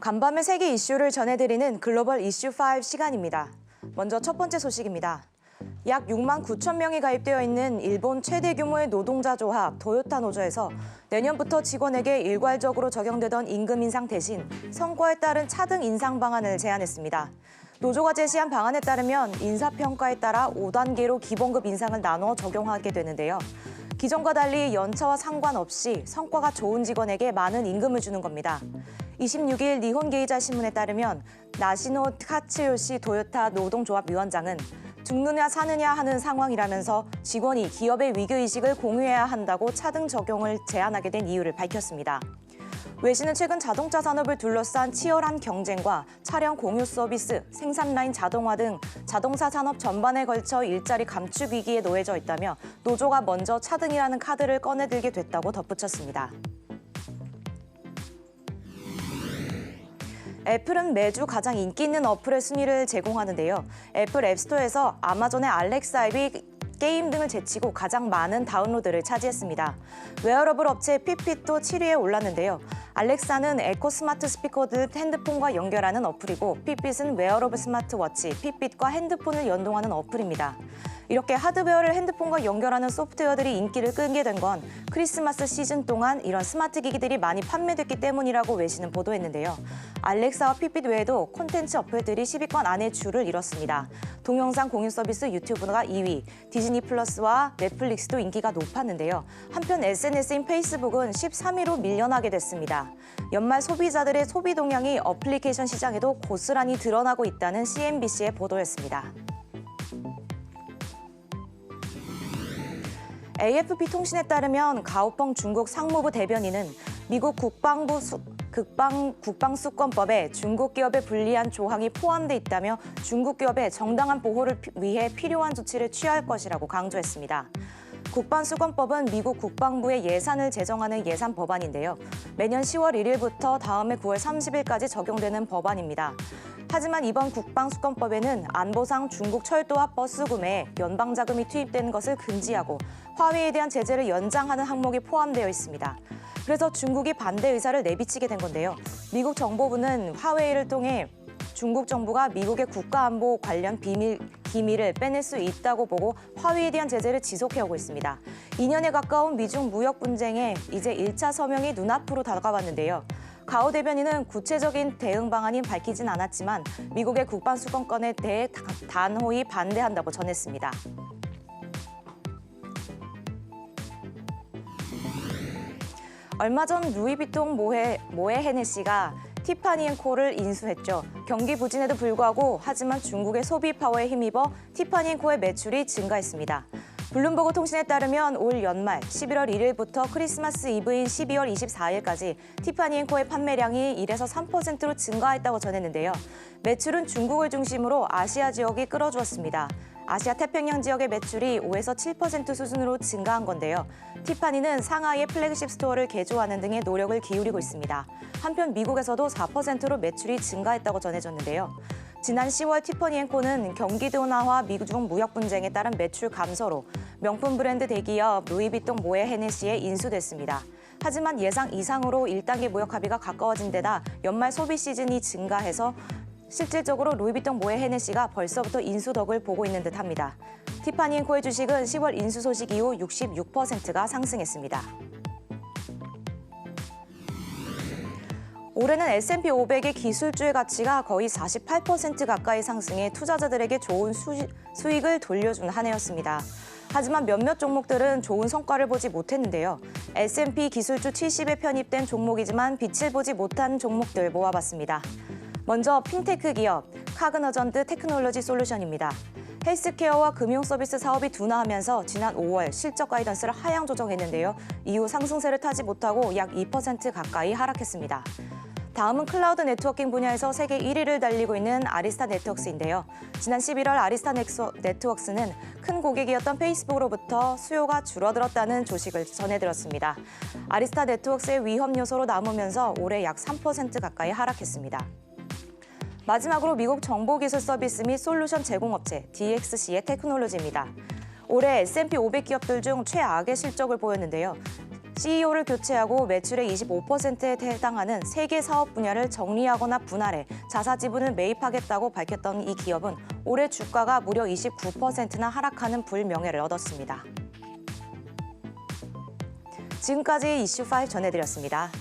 간밤에 세계 이슈를 전해드리는 글로벌 이슈 5 시간입니다. 먼저 첫 번째 소식입니다. 약 6만 9천 명이 가입되어 있는 일본 최대 규모의 노동자 조합 도요타 노조에서 내년부터 직원에게 일괄적으로 적용되던 임금 인상 대신 성과에 따른 차등 인상 방안을 제안했습니다. 노조가 제시한 방안에 따르면 인사평가에 따라 5단계로 기본급 인상을 나눠 적용하게 되는데요. 기존과 달리 연차와 상관없이 성과가 좋은 직원에게 많은 임금을 주는 겁니다. 26일 니혼게이자 신문에 따르면 나시노 카츠요시 도요타 노동조합 위원장은 죽느냐 사느냐 하는 상황이라면서 직원이 기업의 위기의식을 공유해야 한다고 차등 적용을 제안하게 된 이유를 밝혔습니다. 웨 씨는 최근 자동차 산업을 둘러싼 치열한 경쟁과 차량 공유 서비스, 생산 라인 자동화 등 자동차 산업 전반에 걸쳐 일자리 감축 위기에 놓여져 있다며 노조가 먼저 차등이라는 카드를 꺼내들게 됐다고 덧붙였습니다. 애플은 매주 가장 인기 있는 어플의 순위를 제공하는데요. 애플 앱스토어에서 아마존의 알렉사 앱이 게임 등을 제치고 가장 많은 다운로드를 차지했습니다. 웨어러블 업체 핏핏도 7위에 올랐는데요. 알렉사는 에코 스마트 스피커를 핸드폰과 연결하는 어플이고 핏핏은 웨어러블 스마트워치, 핏핏과 핸드폰을 연동하는 어플입니다. 이렇게 하드웨어를 핸드폰과 연결하는 소프트웨어들이 인기를 끌게 된 건 크리스마스 시즌 동안 이런 스마트 기기들이 많이 판매됐기 때문이라고 웨시는 보도했는데요. 알렉사와 핏핏 외에도 콘텐츠 어플들이 10위권 안에 줄을 이뤘습니다. 동영상 공유 서비스 유튜브가 2위, 디즈니 플러스와 넷플릭스도 인기가 높았는데요. 한편 SNS인 페이스북은 13위로 밀려나게 됐습니다. 연말 소비자들의 소비 동향이 어플리케이션 시장에도 고스란히 드러나고 있다는 CNBC의 보도였습니다. AFP 통신에 따르면 가오펑 중국 상무부 대변인은 미국 국방수권법에 중국 기업에 불리한 조항이 포함돼 있다며 중국 기업의 정당한 보호를 위해 필요한 조치를 취할 것이라고 강조했습니다. 국방수권법은 미국 국방부의 예산을 제정하는 예산 법안인데요. 매년 10월 1일부터 다음해 9월 30일까지 적용되는 법안입니다. 하지만 이번 국방수권법에는 안보상 중국 철도와 버스 구매에 연방자금이 투입되는 것을 금지하고 화웨이에 대한 제재를 연장하는 항목이 포함되어 있습니다. 그래서 중국이 반대 의사를 내비치게 된 건데요. 미국 정보부는 화웨이를 통해 중국 정부가 미국의 국가안보 관련 기밀을 빼낼 수 있다고 보고 화웨이에 대한 제재를 지속해오고 있습니다. 2년에 가까운 미중 무역 분쟁에 이제 1차 서명이 눈앞으로 다가왔는데요. 가오 대변인은 구체적인 대응 방안이 밝히진 않았지만 미국의 국방수권권에 대해 단호히 반대한다고 전했습니다. 얼마 전 루이비통 모에 헤네시가 티파니앤코를 인수했죠. 경기 부진에도 불구하고 하지만 중국의 소비 파워에 힘입어 티파니앤코의 매출이 증가했습니다. 블룸버그 통신에 따르면 올 연말 11월 1일부터 크리스마스 이브인 12월 24일까지 티파니앤코의 판매량이 1에서 3%로 증가했다고 전했는데요. 매출은 중국을 중심으로 아시아 지역이 끌어주었습니다. 아시아 태평양 지역의 매출이 5에서 7% 수준으로 증가한 건데요. 티파니는 상하이의 플래그십 스토어를 개조하는 등의 노력을 기울이고 있습니다. 한편 미국에서도 4%로 매출이 증가했다고 전해졌는데요. 지난 10월 티파니앤코는 경기 둔화와 미중 무역 분쟁에 따른 매출 감소로 명품 브랜드 대기업 루이비통 모에 헤네시에 인수됐습니다. 하지만 예상 이상으로 1단계 무역 합의가 가까워진 데다 연말 소비 시즌이 증가해서 실질적으로 루이비통 모에 헤네시가 벌써부터 인수덕을 보고 있는 듯합니다. 티파니앤코의 주식은 10월 인수 소식 이후 66%가 상승했습니다. 올해는 S&P 500의 기술주의 가치가 거의 48% 가까이 상승해 투자자들에게 좋은 수익을 돌려준 한 해였습니다. 하지만 몇몇 종목들은 좋은 성과를 보지 못했는데요. S&P 기술주 70에 편입된 종목이지만 빛을 보지 못한 종목들 모아봤습니다. 먼저 핀테크 기업 카그너전트 테크놀로지 솔루션입니다. 헬스케어와 금융 서비스 사업이 둔화하면서 지난 5월 실적 가이던스를 하향 조정했는데요. 이후 상승세를 타지 못하고 약 2% 가까이 하락했습니다. 다음은 클라우드 네트워킹 분야에서 세계 1위를 달리고 있는 아리스타 네트워크스인데요. 지난 11월 아리스타 네트워크스는 큰 고객이었던 페이스북으로부터 수요가 줄어들었다는 소식을 전해드렸습니다. 아리스타 네트워크스의 위험 요소로 남으면서 올해 약 3% 가까이 하락했습니다. 마지막으로 미국 정보기술 서비스 및 솔루션 제공업체 DXC의 테크놀로지입니다. 올해 S&P 500 기업들 중 최악의 실적을 보였는데요. CEO를 교체하고 매출의 25%에 해당하는 3개 사업 분야를 정리하거나 분할해 자사 지분을 매입하겠다고 밝혔던 이 기업은 올해 주가가 무려 29%나 하락하는 불명예를 얻었습니다. 지금까지 이슈5 전해드렸습니다.